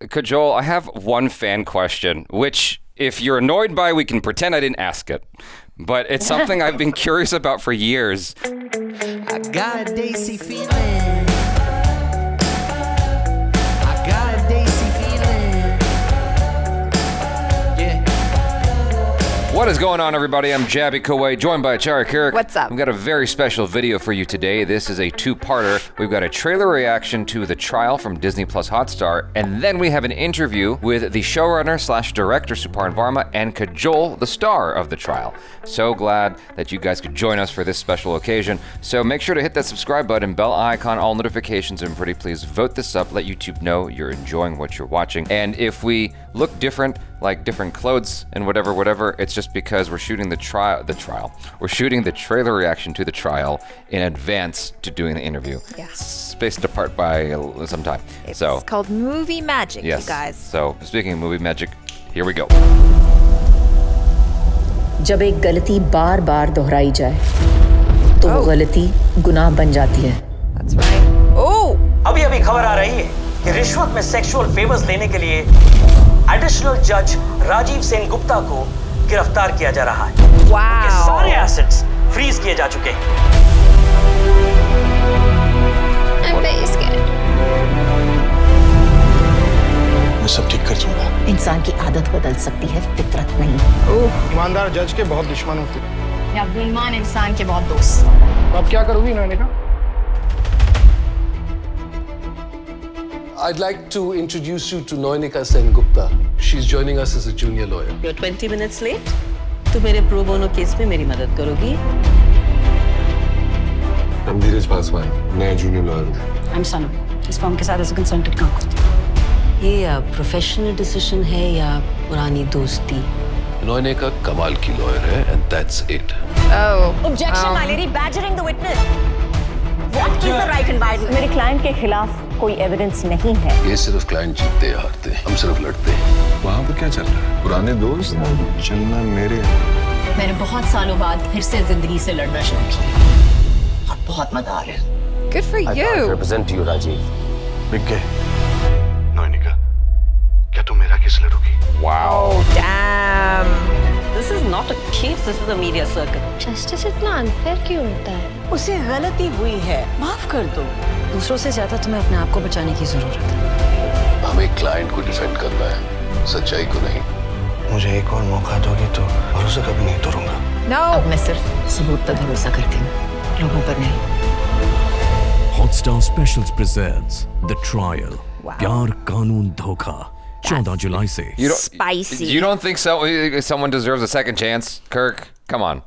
Kajol, I have one fan question, which if you're annoyed by, we can pretend I didn't ask it. But it's something I've been curious about for years. I got a Daisy feeling. I got a Daisy feeling. Yeah. What is going on, everybody? I'm Jaby joined by Achara Kirk. What's up? We've got a very special video for you today. This is a two-parter. We've got a trailer reaction to The Trial from Disney Plus Hotstar, and then we have an interview with the showrunner/director Suparan Varma and Kajol, the star of The Trial. So glad that you guys could join us for this special occasion. So make sure to hit that subscribe button, bell icon, all notifications, and pretty please vote this up. Let YouTube know you're enjoying what you're watching. And if we look different, like different clothes and whatever, it's just because we're shooting the trial. We're shooting the trailer reaction to The Trial in advance to doing the interview. Yeah. Spaced apart by some time. It's called movie magic, yes. you guys. So speaking of movie magic, here we go. जब एक गलती बार बार दोहराई जाए तो वो गलती गुनाह बन जाती है। That's right. Oh! अभी खबर आ रही है कि रिश्वत में सेक्सुअल फेवर्स लेने के लिए एडिशनल जज राजीव सिंह गुप्ता को गिरफ्तार किया जा रहा है। Wow. उनके सारे एसेट्स फ्रीज किए जा चुके हैं। I'm very scared. मैं सब ठीक कर दूंगा। इंसान की आदत बदल सकती है, फितरत नहीं। ईमानदार जज के बहुत दुश्मन होते हैं। या बेईमान इंसान के बहुत दोस्त। अब क्या करोगी इन्होंने कहा? I'd like to introduce you to Noinika Sengupta. She's joining us as a junior lawyer. You're 20 minutes late. तू मेरे प्रो बोनो केस में मेरी मदद करोगी? I'm Dheeraj Paswan, नया junior lawyer हूँ। I'm Sanam. इस फॉर्म के साथ एज कंसल्टेंट काम करती हूँ। ये प्रोफेशनल डिसीजन है या पुरानी दोस्ती? Noinika कमाल की lawyer है, and that's it. Oh. Objection, my lady. Badgering the witness. What is the right environment? मेरे क्लाइंट के खिलाफ कोई एविडेंस नहीं है। ये सिर्फ क्लाइंट जीतते या हारते, हम सिर्फ लड़ते हैं। वहाँ पर क्या चल रहा है? पुराने दोस्त चलना मेरे। मैंने बहुत सालों बाद फिर से जिंदगी से लड़ना शुरू किया और बहुत मजा आ रहा है। Good for you. represent you, Rajiv. Big Noinika, क्या तुम मेरा case लड़ोगी? Wow. Oh, damn. This is not a case. This is a media circuit. Justice इतना अनफेयर क्यों होता है? उसे गलती हुई है, माफ कर दो। दूसरों से ज्यादा तुम्हें अपने आप को बचाने की जरूरत है। हमें क्लाइंट को डिफेंड करना है, सच्चाई को नहीं। मुझे एक और मौका दोगी तो भरोसा कभी नहीं तोड़ूंगा। No. अब मैं सिर्फ सबूत पर भरोसा करती हूँ, लोगों पर नहीं। Hotstar Specials presents The Trial. Wow. प्यार कानून धोखा 14 जुलाई से। Spicy. You don't think someone deserves a second chance, Kirk? Come on.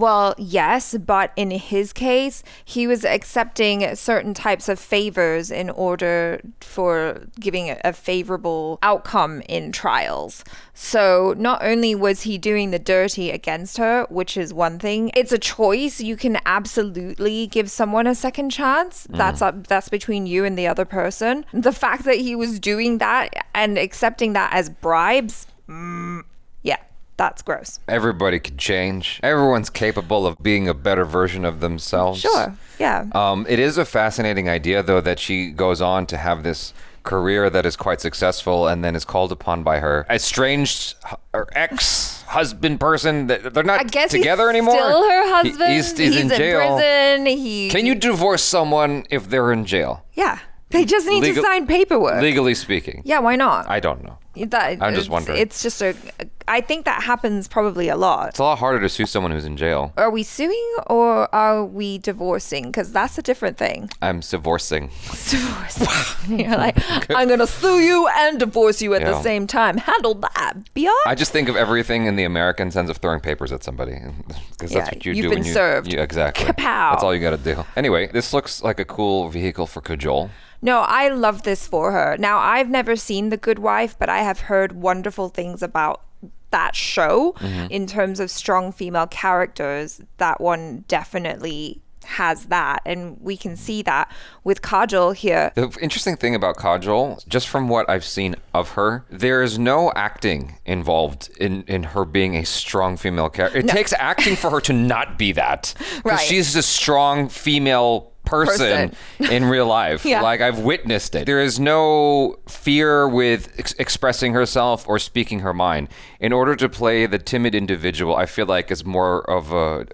Well, yes, but in his case, he was accepting certain types of favors in order for giving a favorable outcome in trials. So not only was he doing the dirty against her, which is one thing, it's a choice. You can absolutely give someone a second chance. That's between you and the other person. The fact that he was doing that and accepting that as bribes, yeah. That's gross. Everybody can change. Everyone's capable of being a better version of themselves. Sure, yeah. It is a fascinating idea, though, that she goes on to have this career that is quite successful and then is called upon by her estranged or ex-husband person. They're not together anymore. Still her husband. He's in jail. Prison. Can you divorce someone if they're in jail? Yeah. They just need to sign paperwork. Legally speaking. Yeah, why not? I don't know. I'm just wondering. It's just I think that happens probably a lot. It's a lot harder to sue someone who's in jail. Are we suing or are we divorcing? Because that's a different thing. I'm divorcing. Divorcing. You're like, I'm going to sue you and divorce you at the same time. Handle that, biatch. I just think of everything in the American sense of throwing papers at somebody. Because that's what you do. You've been served. Exactly. Kapow. That's all you got to do. Anyway, this looks like a cool vehicle for Kajol. No, I love this for her. Now, I've never seen The Good Wife, but I have heard wonderful things about that show in terms of strong female characters. That one definitely has that, and we can see that with Kajol here. The interesting thing about Kajol, just from what I've seen of her, there is no acting involved in her being a strong female character. It takes acting for her to not be that. Because she's a strong female person in real life. Yeah. Like, I've witnessed it. There is no fear with expressing herself or speaking her mind. In order to play the timid individual, I feel like it's more of a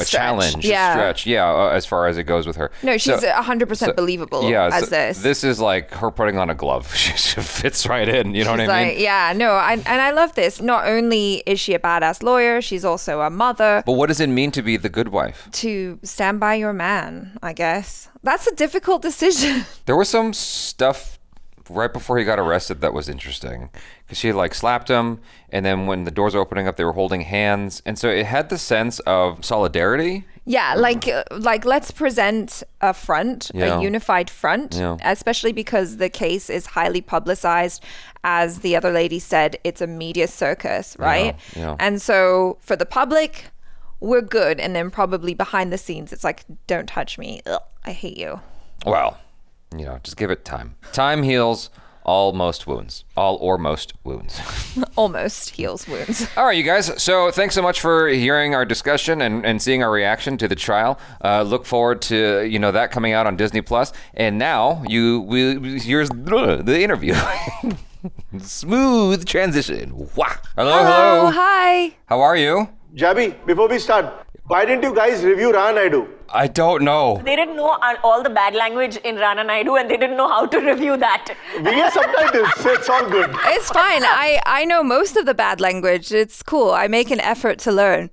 challenge, a stretch. Yeah, as far as it goes with her. No, she's 100% believable as this. This is like her putting on a glove. She fits right in, you know what I mean? Yeah, no, and I love this. Not only is she a badass lawyer, she's also a mother. But what does it mean to be the good wife? To stand by your man, I guess. That's a difficult decision. There was some stuff right before he got arrested that was interesting, because she like slapped him, and then when the doors were opening up, they were holding hands, and so it had the sense of solidarity. Yeah, like let's present a front, a unified front, especially because the case is highly publicized. As the other lady said, it's a media circus, right? Yeah. And so for the public, we're good, and then probably behind the scenes, it's like, don't touch me. Ugh, I hate you. Well, just give it time. Time heals all most wounds. All or most wounds. Almost heals wounds. All right, you guys. So thanks so much for hearing our discussion and seeing our reaction to the trial. Look forward to, that coming out on Disney Plus. And now here's the interview. Smooth transition. Wow. Hello. Hi. How are you? Jaby, before we start, why didn't you guys review Rana Naidu? I don't know. They didn't know all the bad language in Rana Naidu, and they didn't know how to review that. We get subtitles, so it's all good. It's fine. I know most of the bad language. It's cool. I make an effort to learn.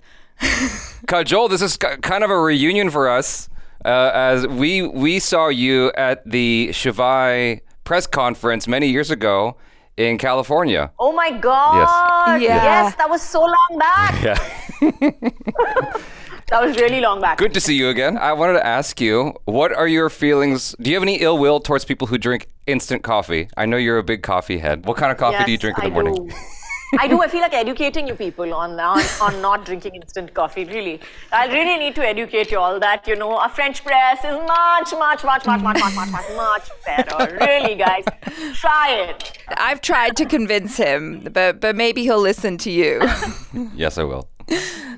Kajol, this is kind of a reunion for us, as we saw you at the Shivai press conference many years ago in California. Oh my God! Yes, that was so long back. Yeah. That was really long back. Good to see you again. I wanted to ask you, what are your feelings? Do you have any ill will towards people who drink instant coffee? I know you're a big coffee head. What kind of coffee do you drink in the morning? I do. I feel like educating you people on not drinking instant coffee. Really, I really need to educate you all that a French press is much better. Really, guys, try it. I've tried to convince him, but maybe he'll listen to you. Yes, I will.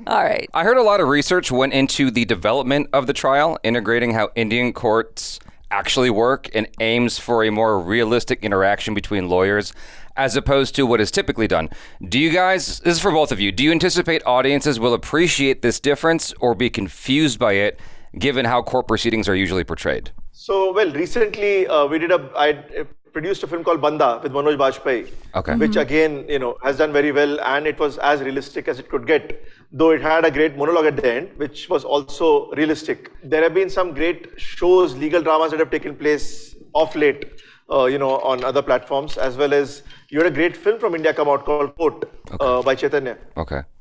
All right. I heard a lot of research went into the development of the trial, integrating how Indian courts actually work and aims for a more realistic interaction between lawyers as opposed to what is typically done. Do you guys, this is for both of you, do you anticipate audiences will appreciate this difference or be confused by it, given how court proceedings are usually portrayed? So, recently I produced a film called Banda with Manoj Bajpayee, which again, has done very well, and it was as realistic as it could get, though it had a great monologue at the end, which was also realistic. There have been some great shows, legal dramas that have taken place of late, on other platforms, as well as you had a great film from India come out called Court by Chaitanya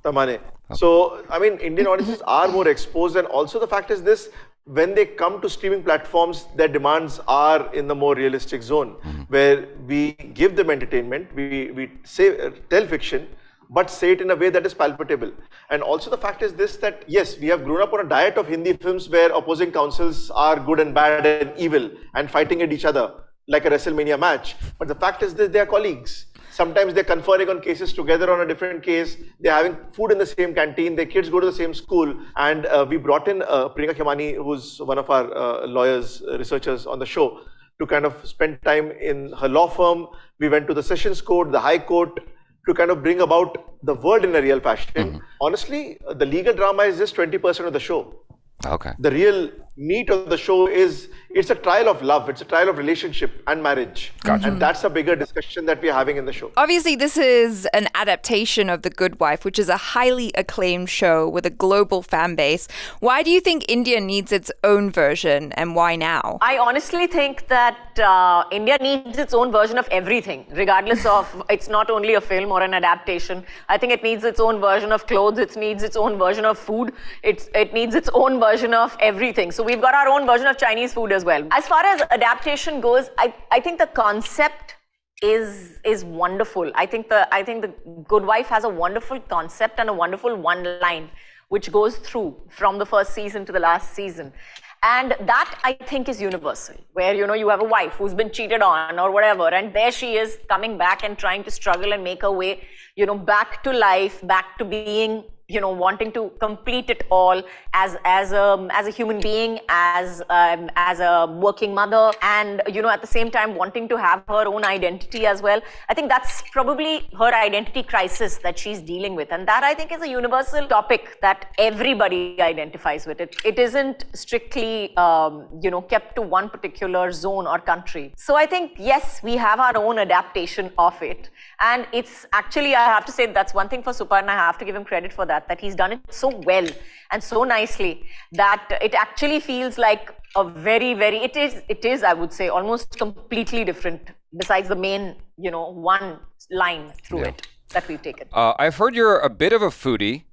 Tamane. So, Indian audiences are more exposed, and also the fact is this, when they come to streaming platforms, their demands are in the more realistic zone, where we give them entertainment, we tell fiction, but say it in a way that is palpable. And also the fact is this, that yes, we have grown up on a diet of Hindi films where opposing counsels are good and bad and evil and fighting at each other like a WrestleMania match. But the fact is this, they are colleagues. Sometimes they're conferring on cases together on a different case. They're having food in the same canteen. Their kids go to the same school. And we brought in Priyanka Khemani, who's one of our lawyers, researchers on the show, to kind of spend time in her law firm. We went to the Sessions Court, the High Court, to kind of bring about the world in a real fashion. Honestly, the legal drama is just 20% of the show. The real meat of the show is, it's a trial of love, it's a trial of relationship and marriage. And that's a bigger discussion that we're having in the show. Obviously, this is an adaptation of The Good Wife, which is a highly acclaimed show with a global fan base. Why do you think India needs its own version, and why now? I honestly think that India needs its own version of everything, regardless of, it's not only a film or an adaptation. I think it needs its own version of clothes, it needs its own version of food, it needs its own version of everything. So we've got our own version of Chinese food as well. As far as adaptation goes, I think the concept is wonderful. I think the Good Wife has a wonderful concept and a wonderful one line which goes through from the first season to the last season. And that, I think, is universal, where, you have a wife who's been cheated on or whatever, and there she is coming back and trying to struggle and make her way, back to life, back to being, wanting to complete it all as a human being, as a working mother, and at the same time wanting to have her own identity as well. I think that's probably her identity crisis that she's dealing with, and that I think is a universal topic that everybody identifies with. It isn't strictly kept to one particular zone or country. So I think yes, we have our own adaptation of it, and it's actually, I have to say, that's one thing for Supar, and I have to give him credit for that he's done it so well and so nicely that it actually feels like a very, very, it is, I would say, almost completely different besides the main, one line through it that we've taken. I've heard you're a bit of a foodie,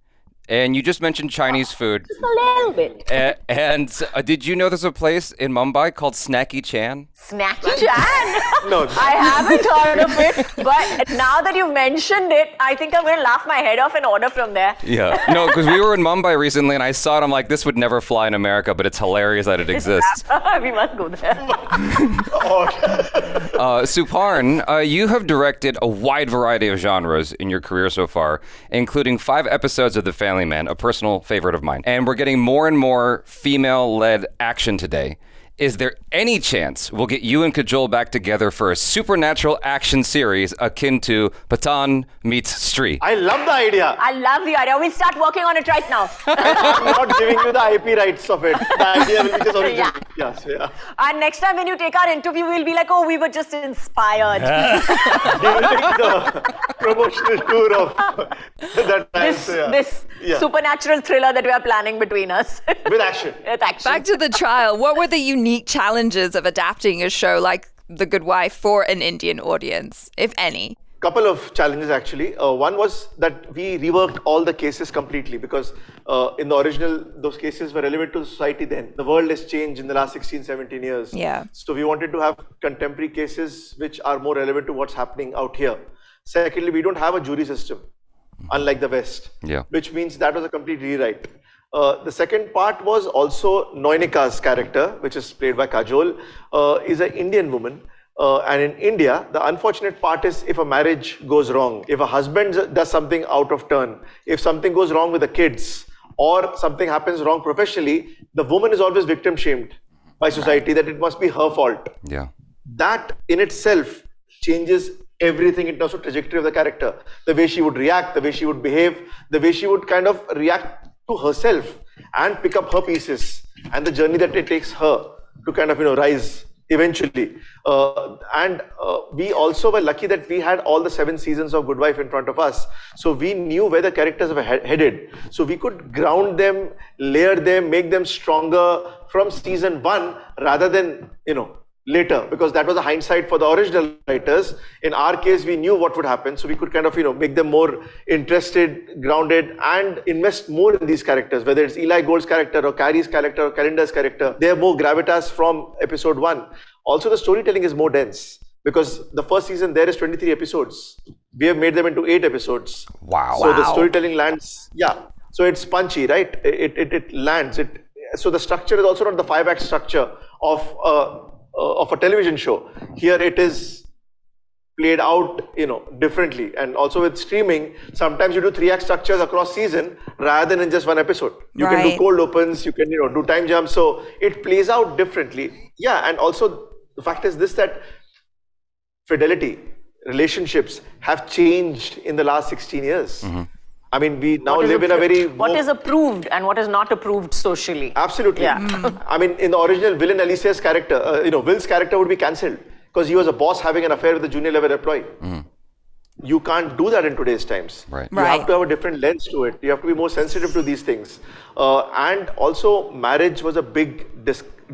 and you just mentioned Chinese food. Just a little bit. And did you know there's a place in Mumbai called Snacky Chan? Snacky Chan? No. I haven't heard of it, but now that you've mentioned it, I think I'm going to laugh my head off and order from there. Yeah. No, because we were in Mumbai recently, and I saw it. I'm like, this would never fly in America, but it's hilarious that it exists. We must go there. Suparn, you have directed a wide variety of genres in your career so far, including 5 episodes of The Family Man, a personal favorite of mine. And we're getting more and more female-led action today. Is there any chance we'll get you and Kajol back together for a supernatural action series akin to Pathan meets Stree? I love the idea. I love the idea. We'll start working on it right now. I'm not giving you the IP rights of it. The idea will be just original. Yeah. Yes, yeah. And next time when you take our interview, we'll be like, oh, we were just inspired. During the promotional tour of that time. This supernatural thriller that we are planning between us. With action. With action. Back to the trial. What were the unique challenges of adapting a show like The Good Wife for an Indian audience, if any? Couple of challenges actually. One was that we reworked all the cases completely because in the original, those cases were relevant to society then. The world has changed in the last 16, 17 years. Yeah. So we wanted to have contemporary cases which are more relevant to what's happening out here. Secondly, we don't have a jury system, unlike the West, which means that was a complete rewrite. The second part was also Noinika's character, which is played by Kajol, is an Indian woman. And in India, the unfortunate part is if a marriage goes wrong, if a husband does something out of turn, if something goes wrong with the kids, or something happens wrong professionally, the woman is always victim shamed by society that it must be her fault. Yeah. That in itself changes everything in terms of trajectory of the character. The way she would react, the way she would behave, the way she would kind of react to herself and pick up her pieces and the journey that it takes her to kind of, rise eventually. And we also were lucky that we had all the 7 seasons of Good Wife in front of us. So we knew where the characters were headed. So we could ground them, layer them, make them stronger from season 1 rather than, later, because that was a hindsight for the original writers. In our case, we knew what would happen, so we could kind of, make them more interested, grounded, and invest more in these characters, whether it's Eli Gold's character or Carrie's character or Kalinda's character. They have more gravitas from episode 1. Also, the storytelling is more dense because the first season there is 23 episodes. We have made them into 8 episodes. Wow. So the storytelling lands, so it's punchy, right? It lands. So the structure is also not the 5-act structure of a television show. Here it is played out, differently. And also with streaming, sometimes you do 3-act structures across season rather than in just one episode. You can do cold opens, you can, do time jumps. So it plays out differently. Yeah, and also the fact is this, that fidelity, relationships have changed in the last 16 years. Mm-hmm. I mean, we now live in a very... What is approved and what is not approved socially. Absolutely. Yeah. I mean, in the original Will and Alicia's character, Will's character would be cancelled because he was a boss having an affair with a junior level employee. Mm. You can't do that in today's times. Right. You have to have a different lens to it. You have to be more sensitive to these things. And also, marriage was a big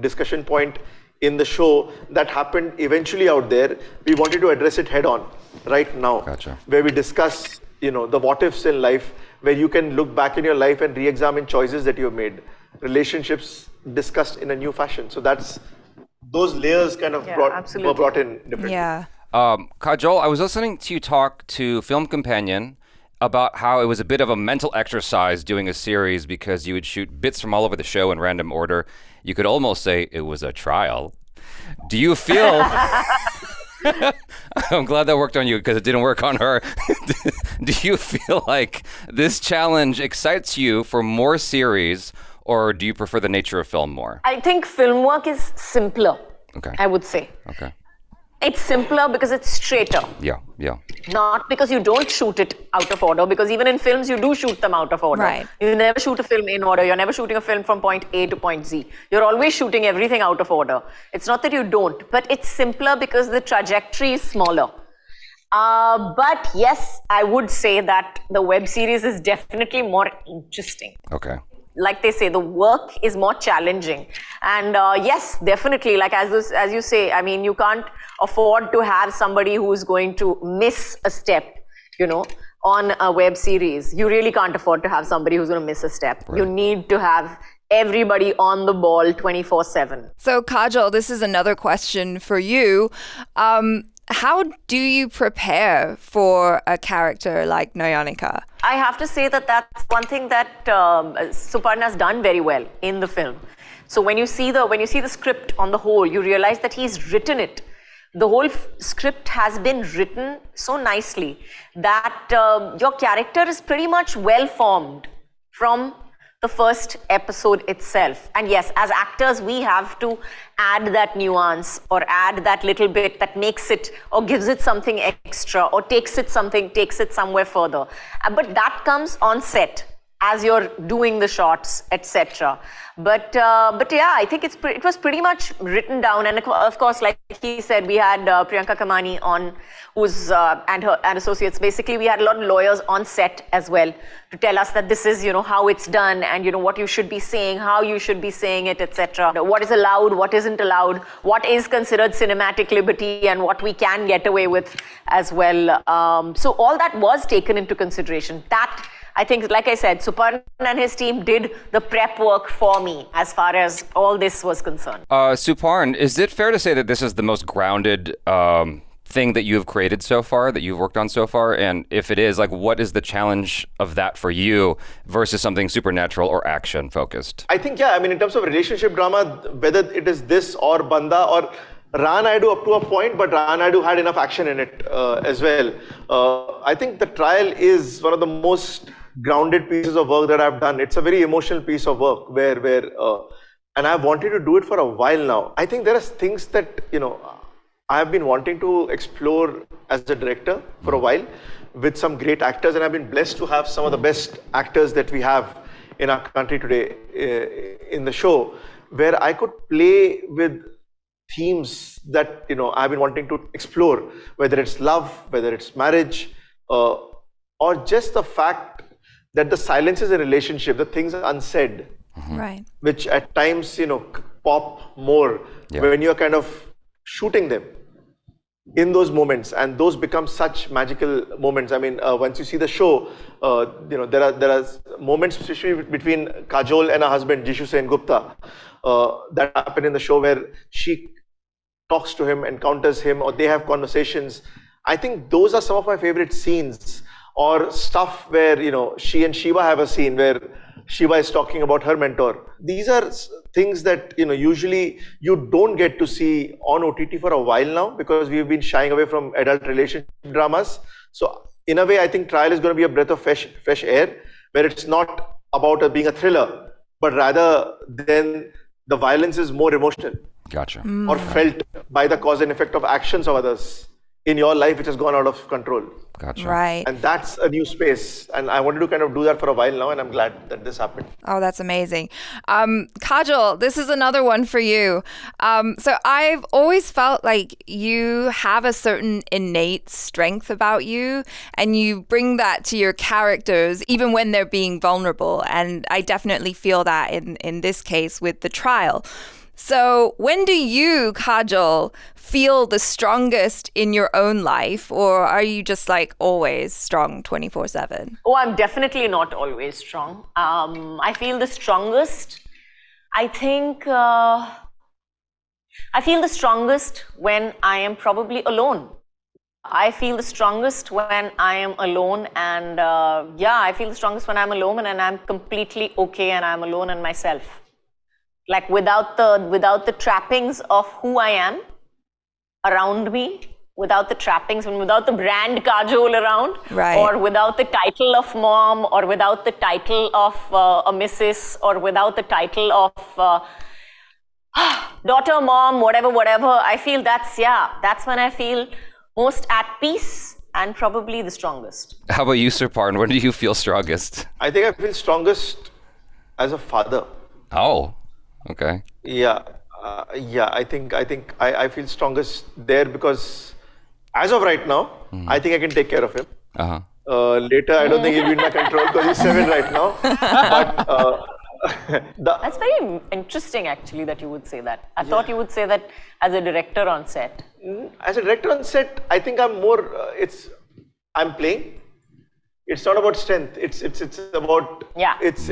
discussion point in the show that happened eventually out there. We wanted to address it head on right now. Gotcha. Where we discuss the what ifs in life, where you can look back in your life and re-examine choices that you have made. Relationships discussed in a new fashion. So those layers kind of were brought in differently. Yeah. Kajol, I was listening to you talk to Film Companion about how it was a bit of a mental exercise doing a series because you would shoot bits from all over the show in random order. You could almost say it was a trial. Do you feel... I'm glad that worked on you because it didn't work on her. Do you feel like this challenge excites you for more series, or do you prefer the nature of film more? I think film work is simpler, I would say. Okay. It's simpler because it's straighter. Yeah. Not because you don't shoot it out of order, because even in films, you do shoot them out of order. Right. You never shoot a film in order. You're never shooting a film from point A to point Z. You're always shooting everything out of order. It's not that you don't, but it's simpler because the trajectory is smaller. But yes, I would say that the web series is definitely more interesting. Okay. Like they say, the work is more challenging. And yes, definitely, like as you say, I mean, you can't afford to have somebody who's going to miss a step, on a web series. You really can't afford to have somebody who's going to miss a step. Right. You need to have everybody on the ball 24/7. So Kajol, this is another question for you. How do you prepare for a character like Nayanika? I have to say that that's one thing that Suparna has done very well in the film. So when you see the script on the whole, you realize that he's written it. The whole script has been written so nicely that your character is pretty much well formed from the first episode itself. And yes, as actors, we have to add that nuance or add that little bit that makes it or gives it something extra or takes it somewhere further. But that comes on set as you're doing the shots, etc. But yeah, I think it was pretty much written down. And of course, like he said, we had Priyanka Kamani on, who's and associates. Basically, we had a lot of lawyers on set as well to tell us that this is, how it's done, and what you should be saying, how you should be saying it, etc. What is allowed, what isn't allowed, what is considered cinematic liberty, and what we can get away with as well. So all that was taken into consideration. That, I think, like I said, Suparna and his team did the prep work for me as far as all this was concerned. Suparn, is it fair to say that this is the most grounded thing that you have created so far, that you've worked on so far? And if it is, what is the challenge of that for you versus something supernatural or action focused? I think, in terms of relationship drama, whether it is this or Banda or Ranaidu up to a point, but Ranaidu had enough action in it as well. I think the trial is one of the most grounded pieces of work that I've done. It's a very emotional piece of work where and I've wanted to do it for a while now. I think there are things that, I've been wanting to explore as a director for a while with some great actors, and I've been blessed to have some of the best actors that we have in our country today in the show, where I could play with themes that, I've been wanting to explore, whether it's love, whether it's marriage, or just the fact that the silences in a relationship, the things unsaid, right, which at times, pop more when you're kind of shooting them in those moments, and those become such magical moments. I mean, once you see the show, there are moments, especially between Kajol and her husband Jishu Sen Gupta, that happen in the show where she talks to him, encounters him, or they have conversations. I think those are some of my favorite scenes, or stuff where she and Shiva have a scene where Shiva is talking about her mentor. These are things that usually you don't get to see on OTT for a while now, because we've been shying away from adult relationship dramas. So in a way, I think Trial is going to be a breath of fresh air, where it's not about being a thriller, but rather then the violence is more emotional. Gotcha. Or felt by the cause and effect of actions of others in your life which has gone out of control. Gotcha. Right. And that's a new space. And I wanted to kind of do that for a while now, and I'm glad that this happened. Oh, that's amazing. Kajol, this is another one for you. So I've always felt like you have a certain innate strength about you, and you bring that to your characters even when they're being vulnerable. And I definitely feel that in this case with the trial. So when do you, Kajol, feel the strongest in your own life, or are you just always strong 24/7? Oh, I'm definitely not always strong. I feel the strongest, I think, I feel the strongest when I am probably alone. I feel the strongest when I am alone, and I feel the strongest when I'm alone and I'm completely okay and I'm alone in myself. Without the trappings of who I am around me, without the trappings and without the brand Kajol around, Right. or without the title of mom, or without the title of a missus, or without the title of daughter, mom, whatever. I feel that's when I feel most at peace and probably the strongest. How about you, Sir Parn? When do you feel strongest? I think I feel strongest as a father. Oh, okay. Yeah, I think I feel strongest there because as of right now, I think I can take care of him. Later, I don't think he'll be in my control because he's 7 right now. But That's very interesting, actually, that you would say that. I thought you would say that as a director on set. As a director on set, I think I'm more. I'm playing. It's not about strength. It's about. Yeah. It's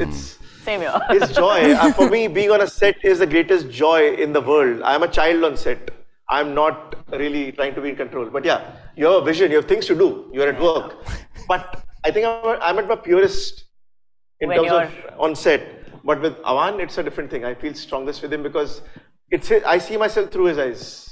Same here. It's joy. For me, being on a set is the greatest joy in the world. I'm a child on set. I'm not really trying to be in control. But yeah, you have a vision. You have things to do. You're at work. But I think I'm at my purest in terms of on set. But with Avan, it's a different thing. I feel strongest with him because I see myself through his eyes.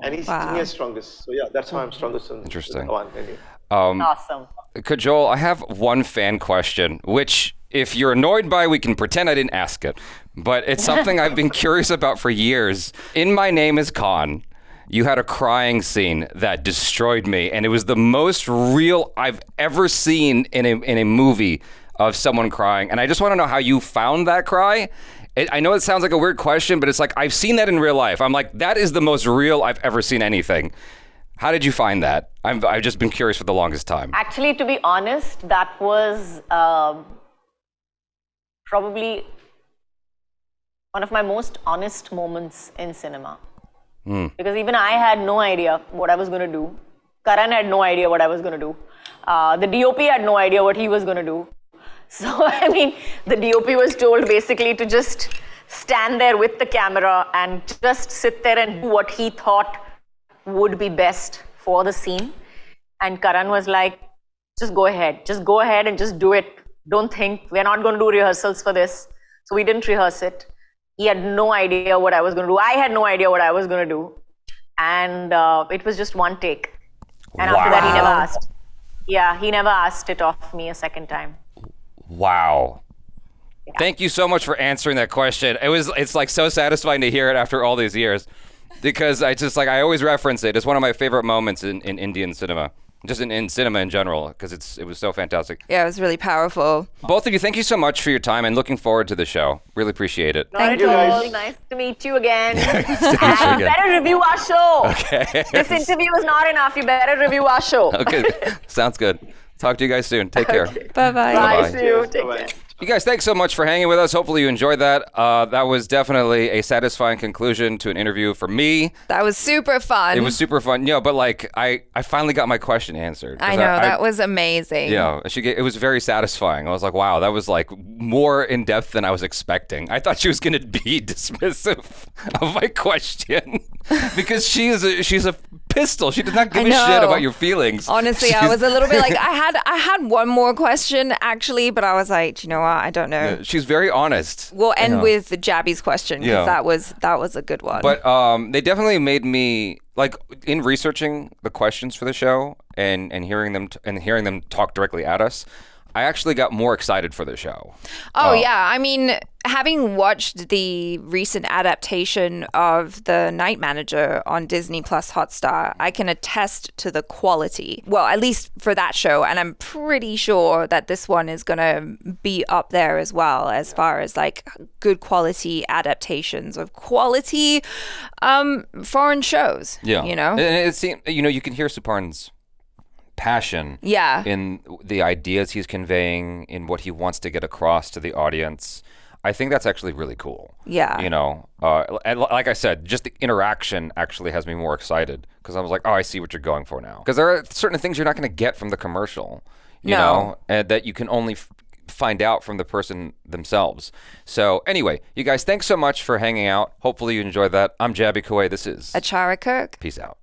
And he sees me as strongest. So yeah, that's how I'm strongest with Avan. Awesome. Kajol, I have one fan question, which if you're annoyed by, we can pretend I didn't ask it. But it's something I've been curious about for years. In My Name is Khan, you had a crying scene that destroyed me. And it was the most real I've ever seen in a movie of someone crying. And I just want to know how you found that cry. I know it sounds like a weird question, but it's like, I've seen that in real life. I'm like, that is the most real I've ever seen anything. How did you find that? I've just been curious for the longest time. Actually, to be honest, that was probably one of my most honest moments in cinema. Because even I had no idea what I was going to do. Karan had no idea what I was going to do. The DOP had no idea what he was going to do. So, I mean, the DOP was told basically to just stand there with the camera and just sit there and do what he thought would be best for the scene. And Karan was like, just go ahead and just do it. Don't think, we're not going to do rehearsals for this. So we didn't rehearse it. He had no idea what I was going to do. I had no idea what I was going to do. And it was just one take. And after that, he never asked. Yeah, he never asked it off me a second time. Wow. Yeah. Thank you so much for answering that question. It's like so satisfying to hear it after all these years, because I always reference it. It's one of my favorite moments in Indian cinema, just in cinema in general, because it was so fantastic. Yeah, it was really powerful. Both of you, thank you so much for your time and looking forward to the show. Really appreciate it. Thank you guys. Nice to meet you again. You better review our show. Okay. This interview is not enough. You better review our show. Okay, sounds good. Talk to you guys soon. Take care. Bye-bye. Bye. See you. Take care. You guys, thanks so much for hanging with us. Hopefully you enjoyed that. That was definitely a satisfying conclusion to an interview for me. That was super fun. It was super fun. Yeah, but like I finally got my question answered. I know, that was amazing. Yeah, it was very satisfying. I was like, wow, that was like more in depth than I was expecting. I thought she was going to be dismissive of my question because she's a pistol. She does not give a shit about your feelings. Honestly, I was a little bit like, I had one more question actually, but I was like, you know what? I don't know. Yeah, she's very honest. We'll end with Jaby's question because that was a good one. But they definitely made me, like, in researching the questions for the show and hearing them talk directly at us, I actually got more excited for the show. Oh, yeah. I mean, having watched the recent adaptation of The Night Manager on Disney Plus Hotstar, I can attest to the quality. Well, at least for that show. And I'm pretty sure that this one is going to be up there as well, as far as like good quality adaptations of quality foreign shows. Yeah. You know? And it seemed, you can hear Suparn's passion in the ideas he's conveying, in what he wants to get across to the audience. I think that's actually really cool. Yeah. And like I said, just the interaction actually has me more excited because I was like, oh, I see what you're going for now. Because there are certain things you're not going to get from the commercial, you know, and that you can only find out from the person themselves. So anyway, you guys, thanks so much for hanging out. Hopefully you enjoyed that. I'm Jaby Kuwait. This is Achara Kirk. Peace out.